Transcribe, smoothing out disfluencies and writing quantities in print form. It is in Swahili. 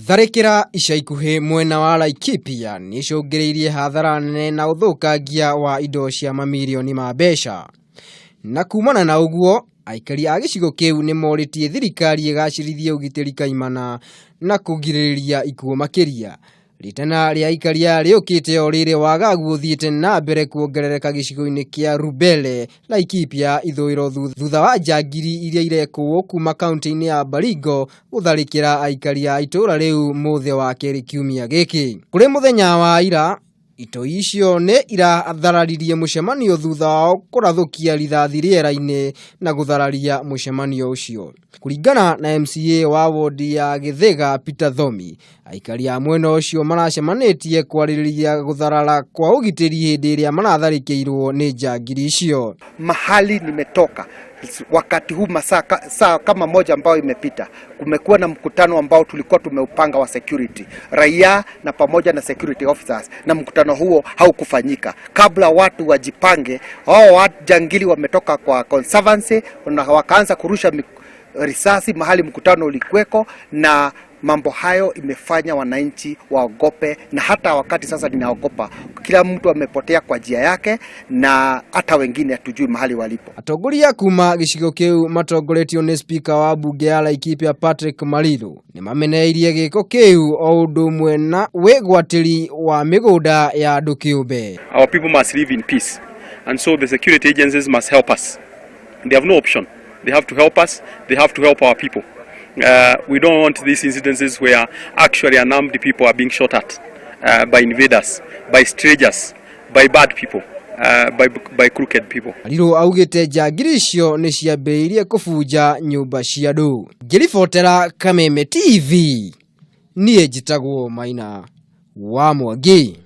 Tharĩkĩra ica ikuhĩ mwena wa Laikipia nĩicũngĩrĩirie hathara nene na ũthũkangia wa indo cia mamirioni ma mbeca. Na kumana na ũguo, aikari a gĩcigo kĩu nĩmorĩtie thirikari ĩgacĩrithie ũgitĩri kaimana na kũgirĩrĩria ikuũ makĩria. Ritana rĩa ikaria rĩũkĩte o rĩrĩ wagagu ũthiĩte na mbere kuongerereka gĩcigo-inĩ kĩa Rubele, Laikipia ithũĩro thutha wa njangiri iria irekwo kuma kaunti-inĩ ya Baringo gũtharĩkĩra aikari a itũra rĩu mũthĩ wa kerĩ kiumia gĩkĩ. Kũrĩ mũthenya wa ira, itoi icio nĩ irathararirie mũcemanio thutha wao kũrathũkia rithathi rĩera-inĩ na gũthararia mũcemanio ũcio. Kũringana na MCA wa wodi ya Gĩthĩga Peter Thomi, aikari a mwena ũcio maracemanĩtie kwarĩrĩria gũtharara kwa ũgitĩri hĩndĩ ĩrĩa maratharĩkĩirwo nĩ njangiri icio. Mahali nimetoka wakati huu saa kama moja ambao imepita, kumekuwa na mkutano ambao tulikuwa tumeupanga wa security, raia na pamoja na security officers, na mkutano huo haukufanyika. Kabla watu wajipange, hao jangili wametoka kwa conservancy na wakaanza kurusha risasi mahali mkutano ulikuweko, na mambo hayo imefanya wananchi waogope, na hata wakati sasa ninaogopa. Kila mtu amepotea kwa njia yake na hata wengine hatujui mahali walipo. Atongoria kuma gĩcigo kĩu matongoretio nĩ speaker wa bunge ya Laikipia Patrick Mariru nĩmameneirie gĩko kĩu o ũndũ ũmwe na wĩgwatĩri wa mĩgũnda ya andũ kĩũmbe. Our people must live in peace, and so the security agencies must help us. They have no option. They have to help us. They have to help our people. We don't want these incidences where actually unarmed people are being shot at by invaders, by strangers, by bad people, by crooked people. Mariru augĩte njangiri icio nĩ ciambĩrĩirie kũbunja nyũmba cia andũ. Ngĩribotera Kameme TV, niĩ njĩtagwo Maina wa Mwangi.